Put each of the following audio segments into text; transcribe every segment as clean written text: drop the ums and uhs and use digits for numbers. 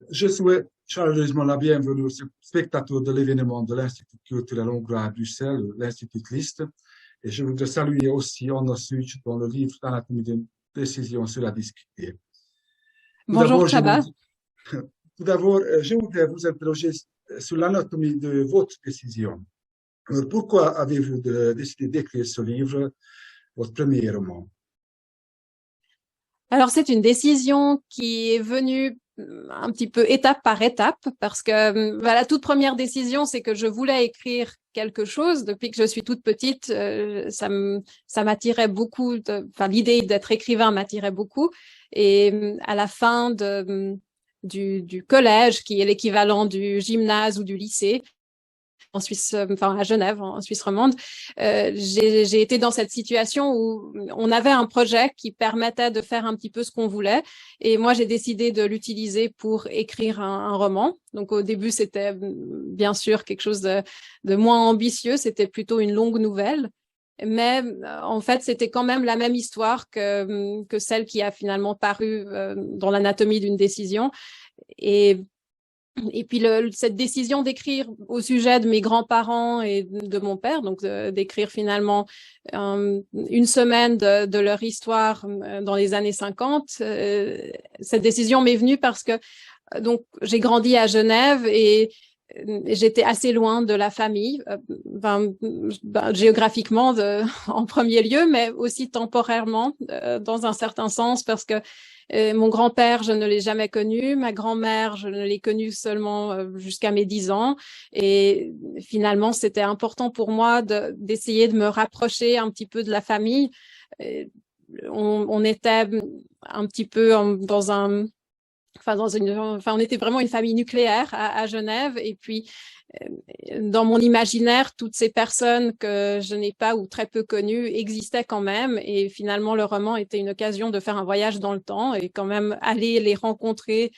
Je souhaite chaleureusement la bienvenue aux spectateurs de l'événement de l'Institut culturel hongrois à Bruxelles, l'Institut LIST. Et je voudrais saluer aussi Anna Such, dont le livre d'anatomie de décision sera discuté. Tout Bonjour d'abord, Csaba. je voudrais vous interroger sur l'anatomie de votre décision. Alors, pourquoi avez-vous décidé d'écrire ce livre, votre premier roman? Alors c'est une décision qui est venue un petit peu étape par étape parce que la toute première décision, c'est que je voulais écrire quelque chose. Depuis que je suis toute petite, ça m'attirait beaucoup. Enfin, l'idée d'être écrivain m'attirait beaucoup. Et à la fin du collège, qui est l'équivalent du gymnase ou du lycée, en Suisse, enfin à Genève, en Suisse romande, j'ai été dans cette situation où on avait un projet qui permettait de faire un petit peu ce qu'on voulait, et moi j'ai décidé de l'utiliser pour écrire un roman. Donc au début c'était bien sûr quelque chose de moins ambitieux, c'était plutôt une longue nouvelle. Mais en fait, c'était quand même la même histoire que celle qui a finalement paru dans l'anatomie d'une décision. Et puis cette décision d'écrire au sujet de mes grands-parents et de mon père, donc d'écrire finalement une semaine de leur histoire dans les années 50, cette décision m'est venue parce que donc j'ai grandi à Genève et j'étais assez loin de la famille, géographiquement en premier lieu, mais aussi temporairement dans un certain sens parce que mon grand-père, je ne l'ai jamais connu. Ma grand-mère, je ne l'ai connue seulement jusqu'à mes 10 ans. Et finalement, c'était important pour moi d'essayer de me rapprocher un petit peu de la famille. On était un petit peu on était vraiment une famille nucléaire à Genève. Et puis, dans mon imaginaire, toutes ces personnes que je n'ai pas ou très peu connues existaient quand même. Et finalement, le roman était une occasion de faire un voyage dans le temps et quand même aller les rencontrer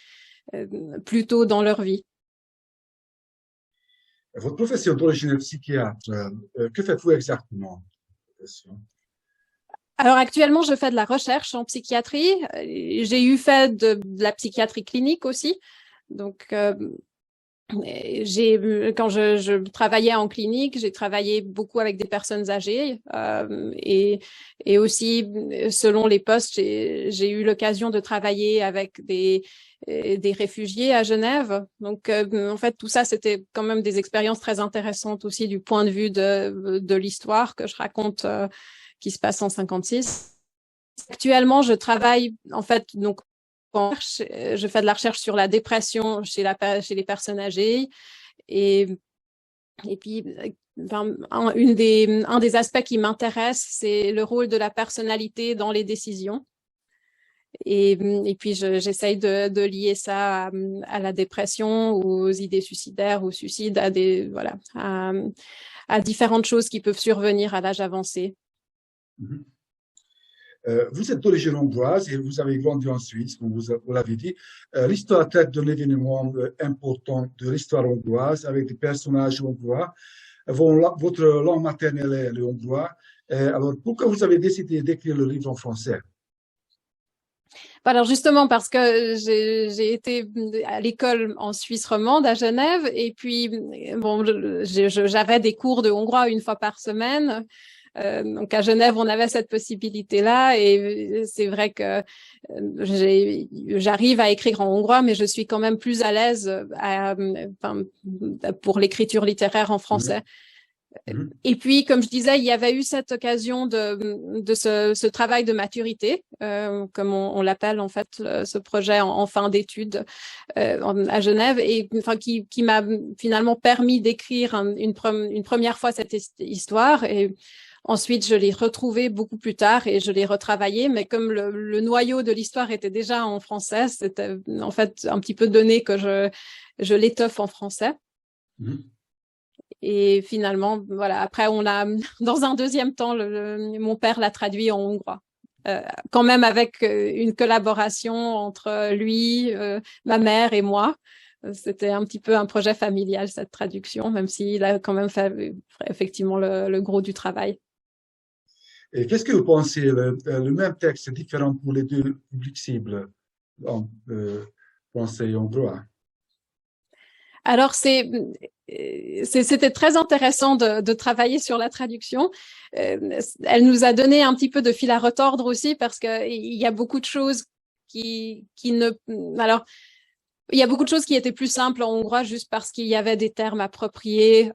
plus tôt dans leur vie. Votre profession d'origine est psychiatre. Que faites-vous exactement? Alors actuellement, je fais de la recherche en psychiatrie. J'ai eu fait de la psychiatrie clinique aussi. Donc, quand je travaillais en clinique, j'ai travaillé beaucoup avec des personnes âgées et aussi selon les postes, j'ai eu l'occasion de travailler avec des réfugiés à Genève. Donc en fait tout ça c'était quand même des expériences très intéressantes aussi du point de vue de l'histoire que je raconte qui se passe en 56. Actuellement, je travaille en fait donc je fais de la recherche sur la dépression chez les personnes âgées et, et puis un des aspects qui m'intéresse, c'est le rôle de la personnalité dans les décisions. Et puis j'essaye de lier ça à la dépression, aux idées suicidaires, au suicide, à différentes choses qui peuvent survenir à l'âge avancé. Mhm. Vous êtes d'origine hongroise et vous avez grandi en Suisse, comme vous l'avez dit. L'histoire traite d'un événement important de l'histoire hongroise avec des personnages hongrois. Votre langue maternelle est le hongrois. Alors, pourquoi vous avez décidé d'écrire le livre en français? Alors justement parce que j'ai été à l'école en Suisse romande à Genève et puis bon j'avais des cours de hongrois une fois par semaine. Donc à Genève, on avait cette possibilité-là et c'est vrai que j'arrive à écrire en hongrois, mais je suis quand même plus à l'aise pour l'écriture littéraire en français. Mhm. Et puis, comme je disais, il y avait eu cette occasion de ce travail de maturité, comme on l'appelle en fait, ce projet en fin d'études à Genève, et enfin qui m'a finalement permis d'écrire une première fois cette histoire. Et ensuite, je l'ai retrouvée beaucoup plus tard et je l'ai retravaillée. Mais comme le noyau de l'histoire était déjà en français, c'était en fait un petit peu donné que je l'étoffe en français. Mhm. Et finalement, voilà. Après, dans un deuxième temps, mon père l'a traduit en hongrois. Quand même avec une collaboration entre lui, ma mère et moi. C'était un petit peu un projet familial, cette traduction, même s'il a quand même fait effectivement le gros du travail. Et qu'est-ce que vous pensez? Le même texte est différent pour les deux publics cibles, donc, français et hongrois. Alors, c'était très intéressant de travailler sur la traduction. Elle nous a donné un petit peu de fil à retordre aussi parce que il y a beaucoup de choses qui ne, alors, il y a beaucoup de choses qui étaient plus simples en hongrois juste parce qu'il y avait des termes appropriés,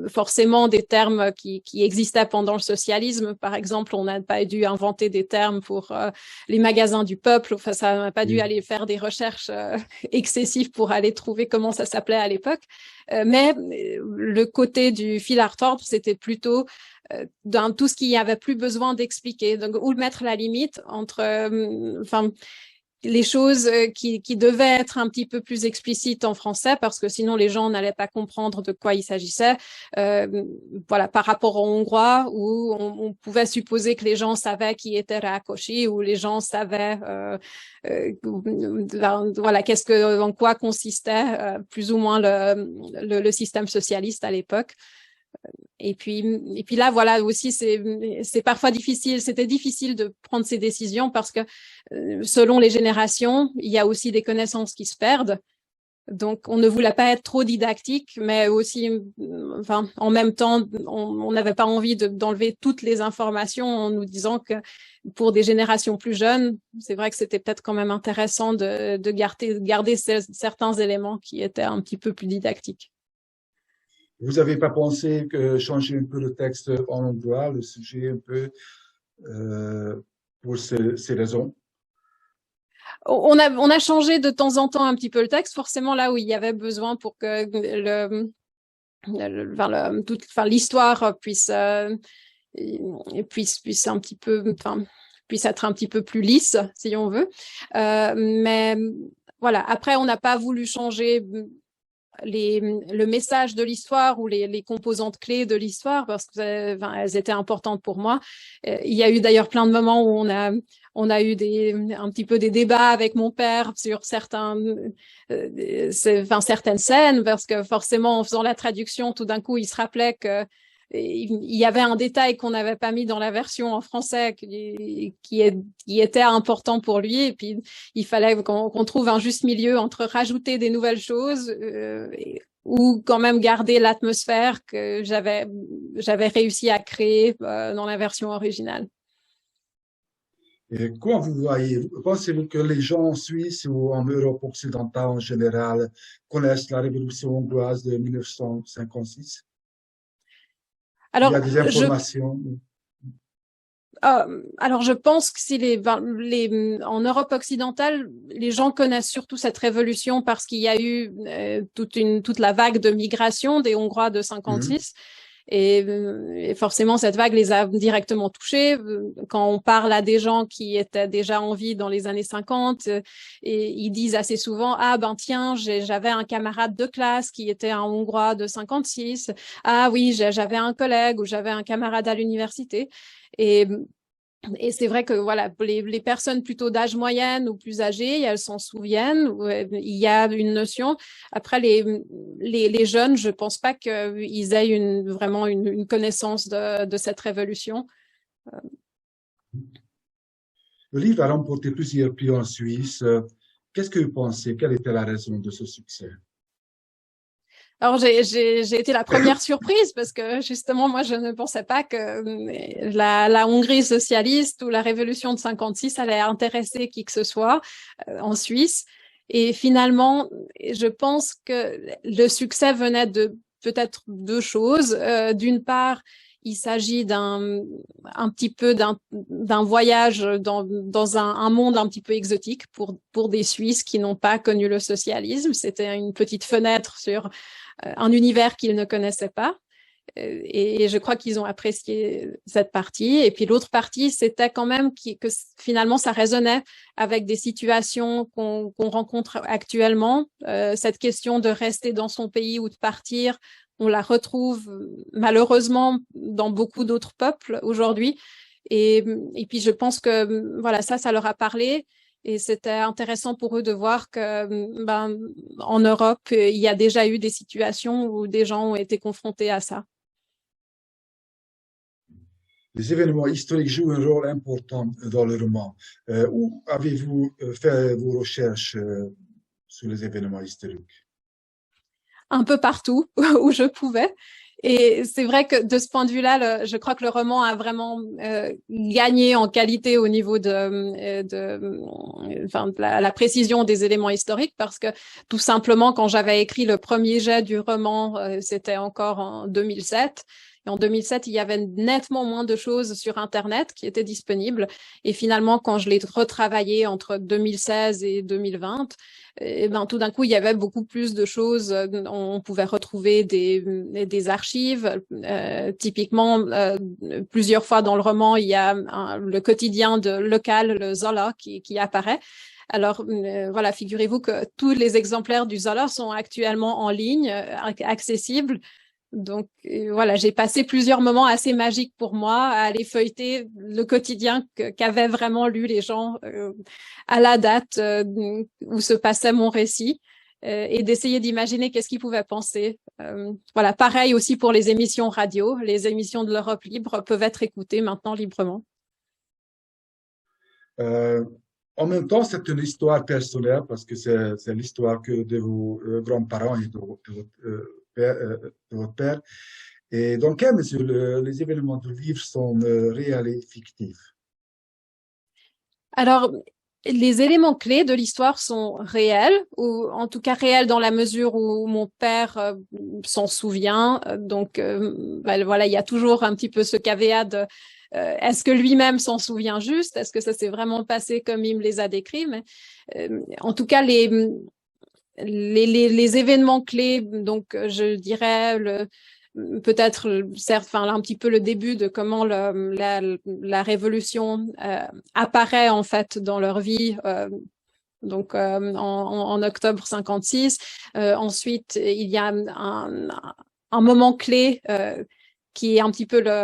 forcément des termes qui existaient pendant le socialisme. Par exemple, on n'a pas dû inventer des termes pour les magasins du peuple. Enfin, ça n'a pas dû aller faire des recherches excessives pour aller trouver comment ça s'appelait à l'époque. Mais le côté du fil à retordre, c'était plutôt dans tout ce qu'il n'y avait plus besoin d'expliquer. Donc, où mettre la limite entre, enfin, les choses qui devaient être un petit peu plus explicites en français parce que sinon les gens n'allaient pas comprendre de quoi il s'agissait. Voilà, par rapport au hongrois où on pouvait supposer que les gens savaient qui était Rákosi ou les gens savaient voilà en quoi consistait plus ou moins le système socialiste à l'époque. Et puis là, voilà aussi, c'est parfois difficile. C'était difficile de prendre ces décisions parce que selon les générations, il y a aussi des connaissances qui se perdent. Donc, on ne voulait pas être trop didactique, mais aussi, enfin, en même temps, on n'avait pas envie d'enlever toutes les informations en nous disant que pour des générations plus jeunes, c'est vrai que c'était peut-être quand même intéressant de garder certains éléments qui étaient un petit peu plus didactiques. Vous n'avez pas pensé que changer un peu le texte en hongrois, le sujet un peu, pour ces raisons? On a changé de temps en temps un petit peu le texte, forcément là où il y avait besoin pour que l'histoire puisse un petit peu, enfin, puisse être un petit peu plus lisse, si on veut. Mais voilà. Après, on n'a pas voulu changer le message de l'histoire ou les composantes clés de l'histoire parce que elles étaient importantes pour moi. Il y a eu d'ailleurs plein de moments où on a eu un petit peu des débats avec mon père sur certaines scènes parce que forcément en faisant la traduction, tout d'un coup, il se rappelait que il y avait un détail qu'on n'avait pas mis dans la version en français qui était important pour lui et puis il fallait qu'on trouve un juste milieu entre rajouter des nouvelles choses ou quand même garder l'atmosphère que j'avais réussi à créer dans la version originale. Et comment vous voyez, pensez-vous que les gens en Suisse ou en Europe occidentale en général connaissent la révolution hongroise de 1956? Il y Alors, a des informations. alors, je pense que si en Europe occidentale, les gens connaissent surtout cette révolution parce qu'il y a eu toute la vague de migration des Hongrois de 56. Et forcément, cette vague les a directement touchés. Quand on parle à des gens qui étaient déjà en vie dans les années 50, et ils disent assez souvent, ah ben tiens, j'avais un camarade de classe qui était un Hongrois de 56. Ah oui, j'avais un collègue ou j'avais un camarade à l'université. Et c'est vrai que voilà, les personnes plutôt d'âge moyenne ou plus âgées, elles s'en souviennent. Il y a une notion. Après, les jeunes, je pense pas qu'ils aient vraiment une connaissance de cette révolution. Le livre a remporté plusieurs prix en Suisse. Qu'est-ce que vous pensez? Quelle était la raison de ce succès? Alors, j'ai été la première surprise parce que justement, moi, je ne pensais pas que la Hongrie socialiste ou la révolution de 56 allait intéresser qui que ce soit en Suisse. Et finalement, je pense que le succès venait de peut-être deux choses. D'une part, il s'agit un petit peu d'un voyage dans un monde un petit peu exotique pour des Suisses qui n'ont pas connu le socialisme. C'était une petite fenêtre sur un univers qu'ils ne connaissaient pas. Et je crois qu'ils ont apprécié cette partie. Et puis l'autre partie, c'était quand même que finalement, ça résonnait avec des situations qu'on rencontre actuellement. Cette question de rester dans son pays ou de partir, on la retrouve malheureusement dans beaucoup d'autres peuples aujourd'hui. Et puis je pense que voilà, ça leur a parlé. Et c'était intéressant pour eux de voir que, en Europe, il y a déjà eu des situations où des gens ont été confrontés à ça. Les événements historiques jouent un rôle important dans le roman. Où avez-vous fait vos recherches sur les événements historiques? un peu partout où je pouvais. Et c'est vrai que de ce point de vue-là, je crois que le roman a vraiment gagné en qualité au niveau de la précision des éléments historiques, parce que tout simplement, quand j'avais écrit le premier jet du roman, c'était encore en 2007. Et en 2007, il y avait nettement moins de choses sur Internet qui étaient disponibles. Et finalement, quand je l'ai retravaillé entre 2016 et 2020, et ben, tout d'un coup, il y avait beaucoup plus de choses. On pouvait retrouver des archives. Typiquement, plusieurs fois dans le roman, il y a le quotidien local, le Zola, qui apparaît. Alors, voilà, figurez-vous que tous les exemplaires du Zola sont actuellement en ligne, accessibles. Donc voilà, j'ai passé plusieurs moments assez magiques pour moi à aller feuilleter le quotidien qu'avaient vraiment lu les gens à la date où se passait mon récit, et d'essayer d'imaginer qu'est-ce qu'ils pouvaient penser. Voilà, pareil aussi pour les émissions radio. Les émissions de l'Europe libre peuvent être écoutées maintenant librement. En même temps, c'est une histoire personnelle parce que c'est l'histoire de vos grands-parents et de votre père. Et dans quelle mesure les événements du livre sont réels et fictifs? Alors, les éléments clés de l'histoire sont réels, ou en tout cas réels dans la mesure où mon père s'en souvient. Donc, voilà, il y a toujours un petit peu ce caveat de est-ce que lui-même s'en souvient juste? Est-ce que ça s'est vraiment passé comme il me les a décrits? Mais en tout cas, les événements clés, donc je dirais peut-être enfin un petit peu le début de comment la révolution apparaît en fait dans leur vie, donc en octobre 56. Ensuite, il y a un moment clé qui est un petit peu la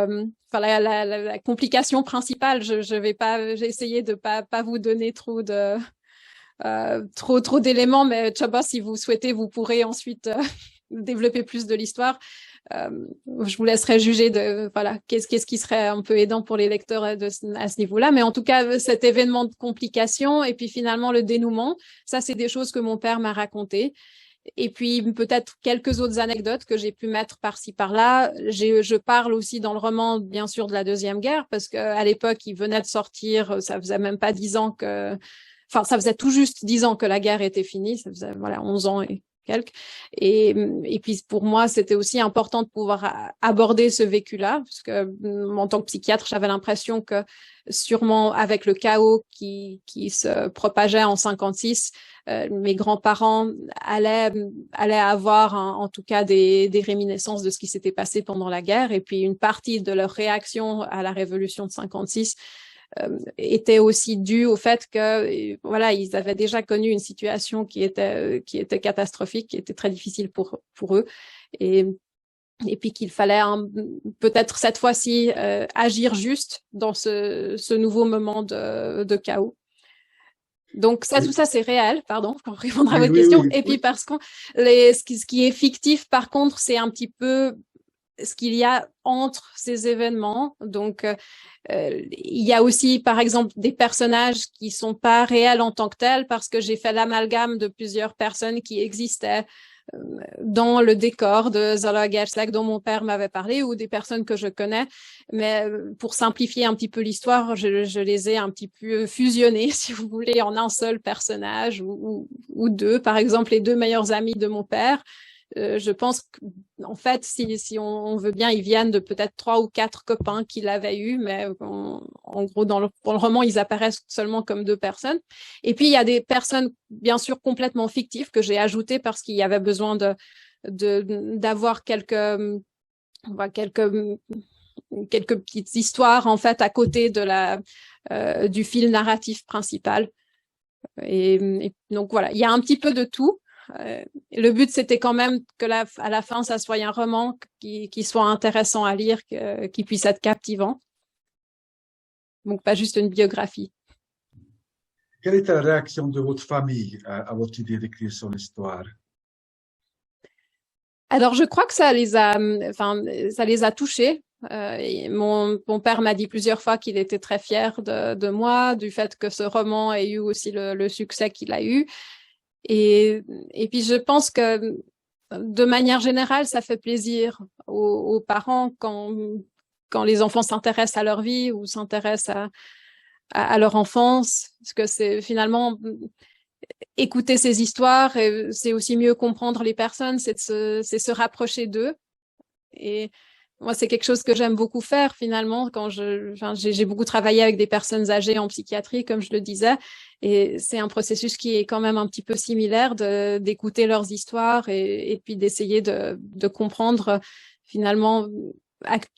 complication principale. J'ai essayé de pas vous donner trop d'éléments, mais Chaba, si vous souhaitez, vous pourrez ensuite développer plus de l'histoire. Je vous laisserai juger de voilà qu'est-ce qui serait un peu aidant pour les lecteurs à ce niveau-là. Mais en tout cas, cet événement de complication et puis finalement le dénouement, ça c'est des choses que mon père m'a racontées. Et puis peut-être quelques autres anecdotes que j'ai pu mettre par-ci par-là. Je parle aussi dans le roman, bien sûr, de la Deuxième Guerre, parce qu'à l'époque, il venait de sortir, ça faisait même pas 10 ans que... Enfin, ça faisait tout juste 10 ans que la guerre était finie, ça faisait voilà 11 ans et quelques. Et puis pour moi, c'était aussi important de pouvoir aborder ce vécu-là, parce que en tant que psychiatre, j'avais l'impression que sûrement avec le chaos qui se propageait en 56, mes grands-parents allaient avoir en tout cas des réminiscences de ce qui s'était passé pendant la guerre, et puis une partie de leur réaction à la révolution de 56 était aussi due au fait que voilà, ils avaient déjà connu une situation qui était catastrophique, qui était très difficile pour eux, et puis qu'il fallait peut-être cette fois-ci agir juste dans ce nouveau moment de chaos. Donc ça, tout ça, c'est réel, pardon, pour répondre à votre question. Et puis parce que ce qui est fictif, par contre, c'est un petit peu ce qu'il y a entre ces événements. Donc, il y a aussi, par exemple, des personnages qui sont pas réels en tant que tels, parce que j'ai fait l'amalgame de plusieurs personnes qui existaient dans le décor de Zola Gerslag dont mon père m'avait parlé, ou des personnes que je connais. Mais pour simplifier un petit peu l'histoire, je les ai un petit peu fusionnées, si vous voulez, en un seul personnage ou deux. Par exemple, les deux meilleurs amis de mon père. Je pense qu'en fait, si on veut bien, ils viennent de peut-être 3 ou 4 copains qu'il avait eu, mais en gros, dans le roman, ils apparaissent seulement comme 2 personnes. Et puis, il y a des personnes, bien sûr, complètement fictives que j'ai ajoutées parce qu'il y avait besoin d'avoir quelques petites histoires, en fait, à côté du fil narratif principal. Et donc, voilà, il y a un petit peu de tout. Le but, c'était quand même que à la fin, ça soit un roman qui soit intéressant à lire, qui puisse être captivant. Donc, pas juste une biographie. Quelle était la réaction de votre famille à votre idée d'écrire son histoire? Alors, je crois que ça les a touchés. Mon père m'a dit plusieurs fois qu'il était très fier de moi, du fait que ce roman ait eu aussi le succès qu'il a eu. Et puis je pense que de manière générale, ça fait plaisir aux parents quand les enfants s'intéressent à leur vie ou s'intéressent à leur enfance, parce que c'est finalement écouter ces histoires, c'est aussi mieux comprendre les personnes, c'est se rapprocher d'eux. Et moi, c'est quelque chose que j'aime beaucoup faire finalement quand j'ai beaucoup travaillé avec des personnes âgées en psychiatrie, comme je le disais, et c'est un processus qui est quand même un petit peu similaire d'écouter leurs histoires et puis d'essayer de comprendre finalement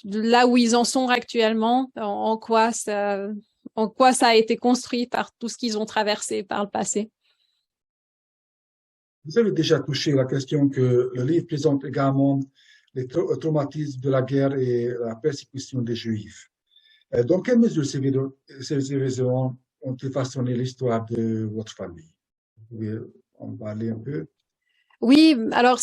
là où ils en sont actuellement, en quoi ça a été construit par tout ce qu'ils ont traversé par le passé. Vous avez déjà touché la question que le livre présente également les traumatismes de la guerre et la persécution des Juifs. Dans quelle mesure ces événements ont-ils façonné l'histoire de votre famille? Vous pouvez en parler un peu? Oui, alors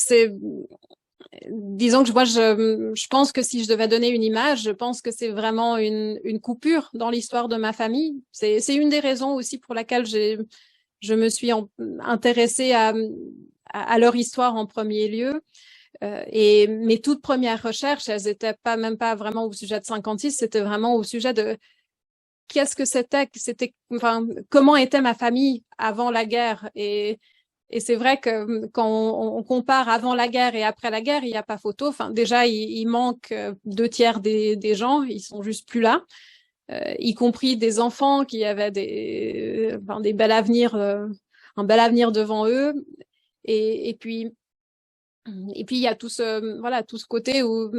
disons que moi, je pense que si je devais donner une image, je pense que c'est vraiment une coupure dans l'histoire de ma famille. C'est une des raisons aussi pour laquelle je me suis intéressée à leur histoire en premier lieu. Et mes toutes premières recherches, elles étaient même pas vraiment au sujet de 56, c'était vraiment au sujet de qu'est-ce que enfin, comment était ma famille avant la guerre. Et c'est vrai que quand on compare avant la guerre et après la guerre, il n'y a pas photo. Enfin, déjà, il manque 2 tiers des gens, ils sont juste plus là, y compris des enfants qui avaient des bels avenirs, un bel avenir devant eux. Et puis il y a tout ce côté où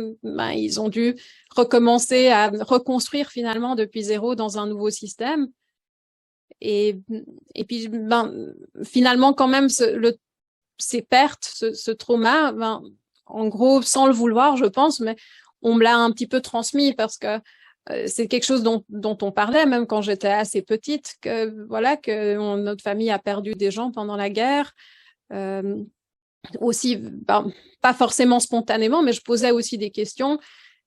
ils ont dû recommencer à reconstruire finalement depuis zéro dans un nouveau système. Et, et puis, finalement, quand même, ces pertes, ce trauma, en gros, sans le vouloir, je pense, mais on me l'a un petit peu transmis parce que c'est quelque chose dont on parlait même quand j'étais assez petite, que voilà, que notre famille a perdu des gens pendant la guerre. Aussi, pas forcément spontanément, mais je posais aussi des questions.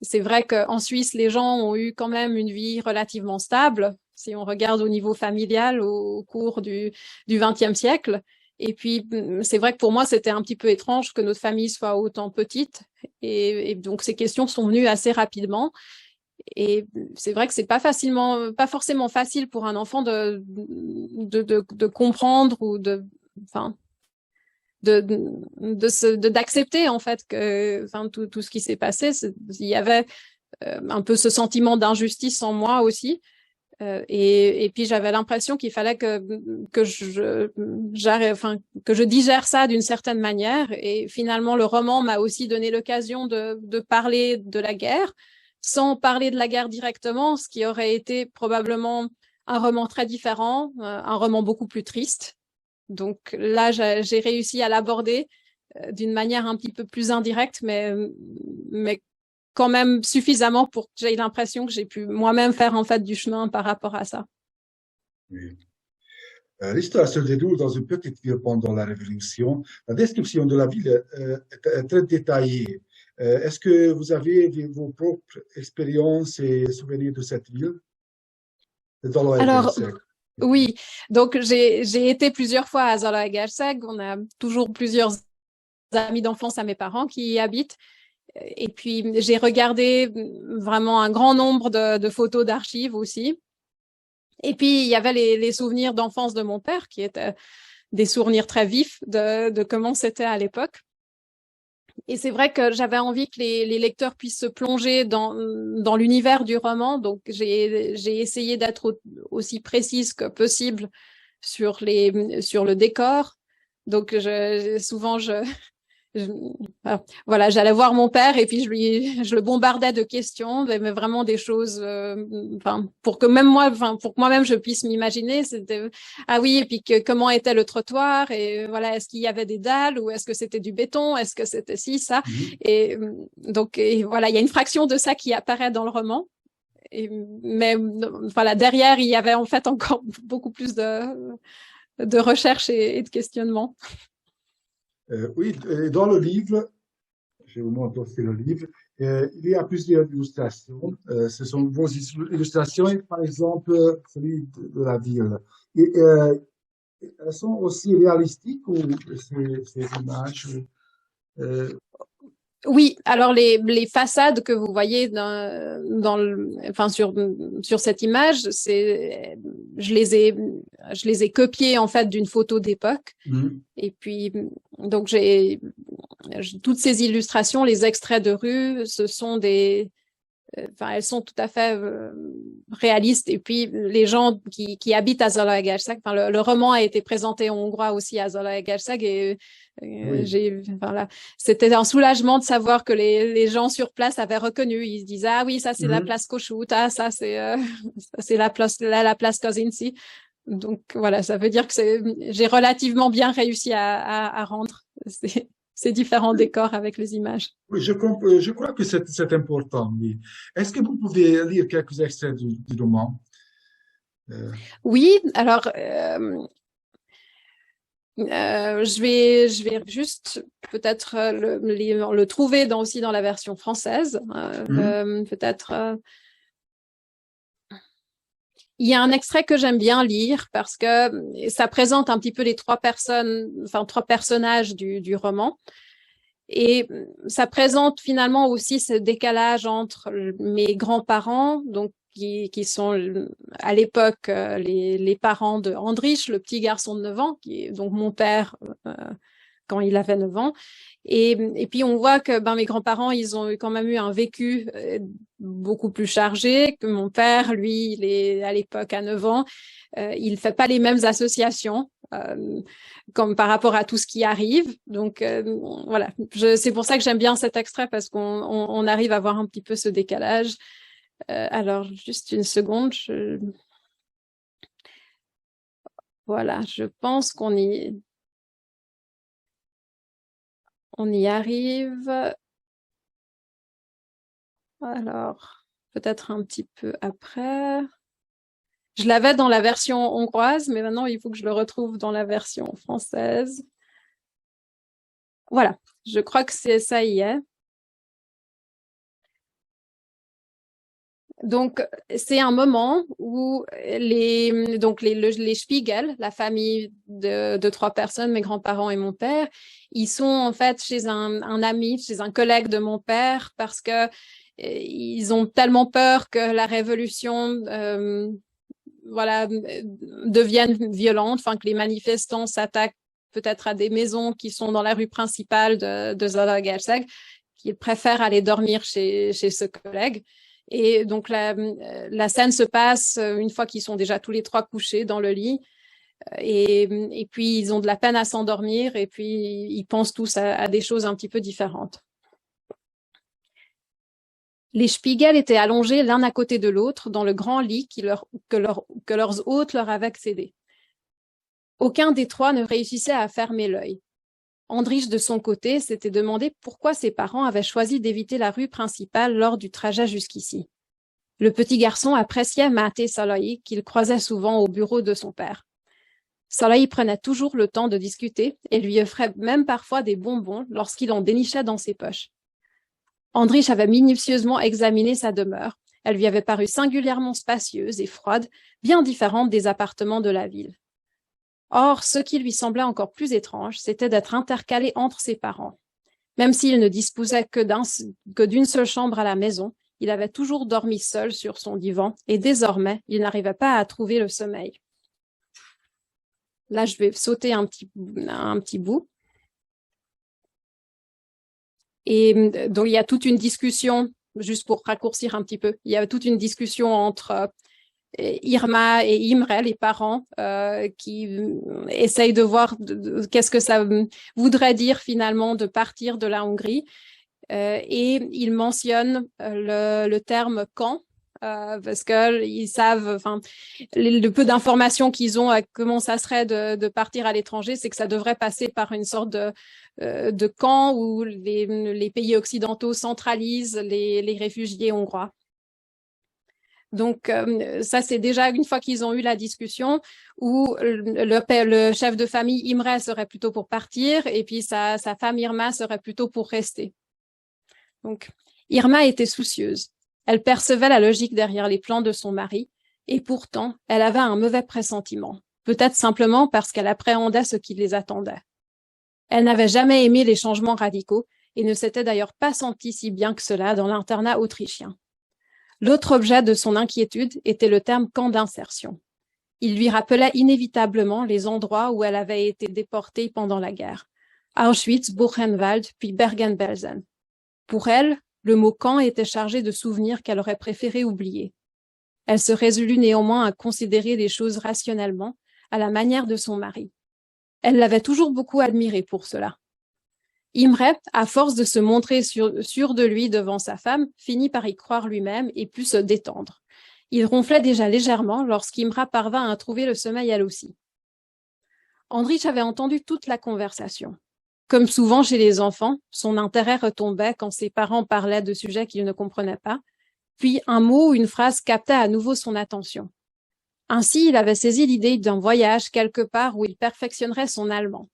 C'est vrai qu'en Suisse, les gens ont eu quand même une vie relativement stable, si on regarde au niveau familial au cours du XXe siècle. Et puis, c'est vrai que pour moi, c'était un petit peu étrange que notre famille soit autant petite. Et donc, ces questions sont venues assez rapidement. Et c'est vrai que c'est pas forcément facile pour un enfant de comprendre ou enfin, d'accepter en fait que enfin tout ce qui s'est passé, il y avait un peu ce sentiment d'injustice en moi aussi, et puis j'avais l'impression qu'il fallait que je digère ça d'une certaine manière, et finalement le roman m'a aussi donné l'occasion de parler de la guerre sans parler de la guerre directement, ce qui aurait été probablement un roman très différent, un roman beaucoup plus triste. Donc là, j'ai réussi à l'aborder d'une manière un petit peu plus indirecte, mais quand même suffisamment pour que j'aie l'impression que j'ai pu moi-même faire en fait du chemin par rapport à ça. Oui. L'histoire se déroule dans une petite ville pendant la Révolution. La description de la ville est très détaillée. Est-ce que vous avez vos propres expériences et souvenirs de cette ville? Alors, oui, donc j'ai été plusieurs fois à Zalaegerszeg. On a toujours plusieurs amis d'enfance à mes parents qui y habitent. Et puis, j'ai regardé vraiment un grand nombre de photos d'archives aussi. Et puis, il y avait les souvenirs d'enfance de mon père, qui étaient des souvenirs très vifs de comment c'était à l'époque. Et c'est vrai que j'avais envie que les lecteurs puissent se plonger dans l'univers du roman. Donc, j'ai essayé d'être aussi précise que possible sur le décor. Donc, souvent, voilà, j'allais voir mon père et puis je le bombardais de questions, mais vraiment des choses, enfin, pour que moi-même je puisse m'imaginer. C'était, ah oui, et puis comment était le trottoir et voilà, est-ce qu'il y avait des dalles ou est-ce que c'était du béton, est-ce que c'était ci, ça. Et donc, voilà, il y a une fraction de ça qui apparaît dans le roman. Mais voilà, derrière, il y avait en fait encore beaucoup plus de recherche et de questionnement. Oui, dans le livre, je vous montre aussi le livre, il y a plusieurs illustrations. Ce sont vos illustrations, et par exemple, celui de la ville. Et, elles sont aussi réalistiques ou ces images? Oui, alors les façades que vous voyez enfin sur cette image, je les ai copiées en fait d'une photo d'époque. Et puis donc toutes ces illustrations, les extraits de rue, ce sont elles sont tout à fait réalistes. Et puis les gens qui habitent à Zalaegerszeg, le roman a été présenté en hongrois aussi à Zalaegerszeg et Oui. c'était un soulagement de savoir que les gens sur place avaient reconnu. Ils se disaient ah oui, ça c'est la place Kossuth, ah ça c'est la place Kozinci. Donc voilà, ça veut dire que j'ai relativement bien réussi à rendre ces différents décors avec les images. Oui, je crois que c'est important, oui. Est-ce que vous pouvez lire quelques extraits du roman? Oui, alors je vais juste peut-être le trouver aussi dans la version française. Peut-être. Il y a un extrait que j'aime bien lire parce que ça présente un petit peu les trois personnages du roman. Et ça présente finalement aussi ce décalage entre mes grands-parents, donc qui sont à l'époque les parents de Andrich, le petit garçon de 9 ans, qui est donc mon père quand il avait 9 ans. Et puis on voit que mes grands-parents, ils ont quand même eu un vécu beaucoup plus chargé que mon père. Lui, il est à l'époque à 9 ans. Il fait pas les mêmes associations comme par rapport à tout ce qui arrive. Donc voilà, c'est pour ça que j'aime bien cet extrait parce qu'on arrive à voir un petit peu ce décalage. Alors juste une seconde. Voilà, je pense qu'on y arrive. Alors, peut-être un petit peu après. Je l'avais dans la version hongroise, mais maintenant, il faut que je le retrouve dans la version française. Voilà, je crois que ça y est. Donc, c'est un moment où les Spiegel, la famille de 3 personnes, mes grands-parents et mon père, ils sont en fait chez un ami, chez un collègue de mon père, parce que ils ont tellement peur que la révolution devienne violente, enfin que les manifestants s'attaquent peut-être à des maisons qui sont dans la rue principale de Zalaegerszeg, qu'ils préfèrent aller dormir chez ce collègue. Et donc la scène se passe une fois qu'ils sont déjà tous les 3 couchés dans le lit. Et puis ils ont de la peine à s'endormir et puis ils pensent tous à des choses un petit peu différentes. Les Spiegel étaient allongés l'un à côté de l'autre dans le grand lit que leurs hôtes leur avaient cédé. Aucun des 3 ne réussissait à fermer l'œil. Andrich, de son côté, s'était demandé pourquoi ses parents avaient choisi d'éviter la rue principale lors du trajet jusqu'ici. Le petit garçon appréciait Máté Szalai, qu'il croisait souvent au bureau de son père. Szalai prenait toujours le temps de discuter et lui offrait même parfois des bonbons lorsqu'il en dénichait dans ses poches. Andrich avait minutieusement examiné sa demeure. Elle lui avait paru singulièrement spacieuse et froide, bien différente des appartements de la ville. Or, ce qui lui semblait encore plus étrange, c'était d'être intercalé entre ses parents. Même s'il ne disposait que d'une seule chambre à la maison, il avait toujours dormi seul sur son divan et désormais, il n'arrivait pas à trouver le sommeil. Là, je vais sauter un petit bout. Et donc, il y a toute une discussion, juste pour raccourcir un petit peu, il y a toute une discussion entre Irma et Imre, les parents, qui essayent de voir qu'est-ce que ça voudrait dire finalement de partir de la Hongrie. Et ils mentionnent le terme camp, parce qu'ils savent, le peu d'informations qu'ils ont à comment ça serait de partir à l'étranger, c'est que ça devrait passer par une sorte de camp où les pays occidentaux centralisent les réfugiés hongrois. Donc, ça, c'est déjà une fois qu'ils ont eu la discussion où le chef de famille, Imre, serait plutôt pour partir et puis sa femme Irma serait plutôt pour rester. Donc, Irma était soucieuse. Elle percevait la logique derrière les plans de son mari et pourtant, elle avait un mauvais pressentiment, peut-être simplement parce qu'elle appréhendait ce qui les attendait. Elle n'avait jamais aimé les changements radicaux et ne s'était d'ailleurs pas sentie si bien que cela dans l'internat autrichien. L'autre objet de son inquiétude était le terme camp d'insertion. Il lui rappelait inévitablement les endroits où elle avait été déportée pendant la guerre. Auschwitz, Buchenwald, puis Bergen-Belsen. Pour elle, le mot camp était chargé de souvenirs qu'elle aurait préféré oublier. Elle se résolut néanmoins à considérer les choses rationnellement, à la manière de son mari. Elle l'avait toujours beaucoup admiré pour cela. Imre, à force de se montrer sûr de lui devant sa femme, finit par y croire lui-même et put se détendre. Il ronflait déjà légèrement lorsqu'Imra parvint à trouver le sommeil elle aussi. Andrich avait entendu toute la conversation. Comme souvent chez les enfants, son intérêt retombait quand ses parents parlaient de sujets qu'il ne comprenait pas, puis un mot ou une phrase capta à nouveau son attention. Ainsi, il avait saisi l'idée d'un voyage quelque part où il perfectionnerait son allemand.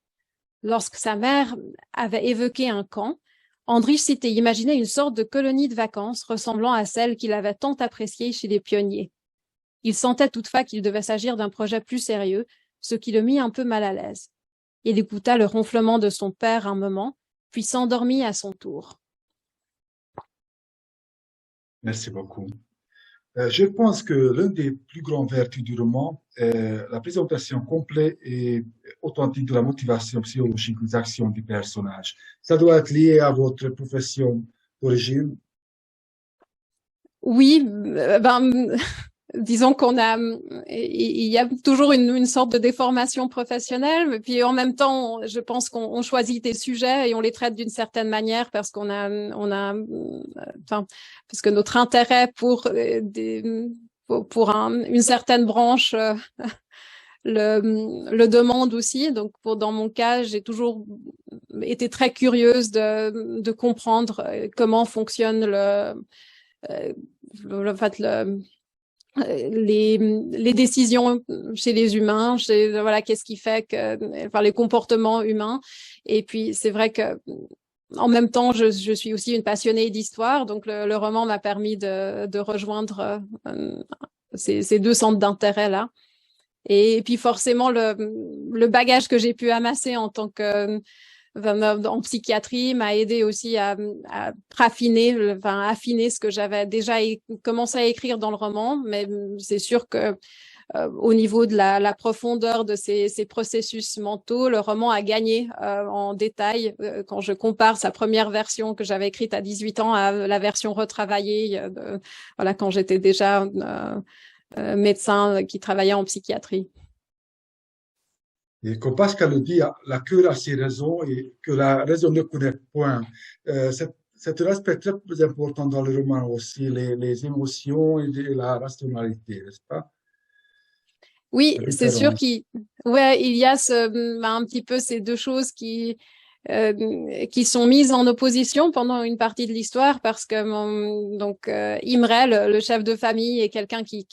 Lorsque sa mère avait évoqué un camp, Andrich s'était imaginé une sorte de colonie de vacances ressemblant à celle qu'il avait tant appréciée chez les pionniers. Il sentait toutefois qu'il devait s'agir d'un projet plus sérieux, ce qui le mit un peu mal à l'aise. Il écouta le ronflement de son père un moment, puis s'endormit à son tour. Merci beaucoup. Je pense que l'une des plus grandes vertus du roman est la présentation complète et authentique de la motivation psychologique des actions du personnage. Ça doit être lié à votre profession d'origine. Oui, disons il y a toujours une sorte de déformation professionnelle, mais puis en même temps, je pense qu'on choisit des sujets et on les traite d'une certaine manière parce parce que notre intérêt pour une certaine branche le demande aussi. Donc, dans mon cas, j'ai toujours été très curieuse de comprendre comment fonctionne les décisions chez les humains, qu'est-ce qui fait que, les comportements humains. Et puis, c'est vrai que, en même temps, je suis aussi une passionnée d'histoire, donc le roman m'a permis de rejoindre ces deux centres d'intérêt-là. Et puis, forcément, le bagage que j'ai pu amasser en tant que en psychiatrie m'a aidé aussi à affiner ce que j'avais déjà commencé à écrire dans le roman, mais c'est sûr que au niveau de la profondeur de ces processus mentaux, le roman a gagné en détail quand je compare sa première version que j'avais écrite à 18 ans à la version retravaillée quand j'étais déjà médecin qui travaillait en psychiatrie. Et comme Pascal le dit, la cœur a ses raisons et que la raison ne connaît point. C'est un aspect très important dans le roman aussi, les émotions et la rationalité, n'est-ce pas? Oui, c'est sûr il y a un petit peu ces deux choses qui sont mises en opposition pendant une partie de l'histoire parce que Imre, le chef de famille, est quelqu'un qui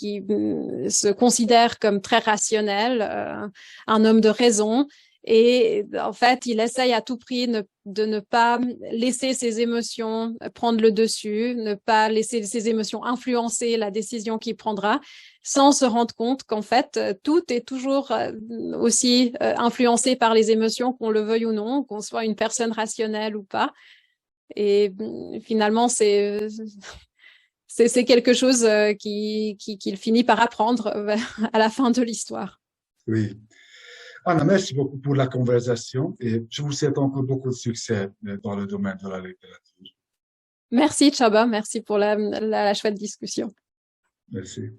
se considère comme très rationnel, un homme de raison. Et en fait, il essaye à tout prix de ne pas laisser ses émotions prendre le dessus, ne pas laisser ses émotions influencer la décision qu'il prendra, sans se rendre compte qu'en fait, tout est toujours aussi influencé par les émotions, qu'on le veuille ou non, qu'on soit une personne rationnelle ou pas. Et finalement, c'est quelque chose qu'il finit par apprendre à la fin de l'histoire. Oui. Anna, merci beaucoup pour la conversation et je vous souhaite encore beaucoup de succès dans le domaine de la littérature. Merci, Chaba. Merci pour la chouette discussion. Merci.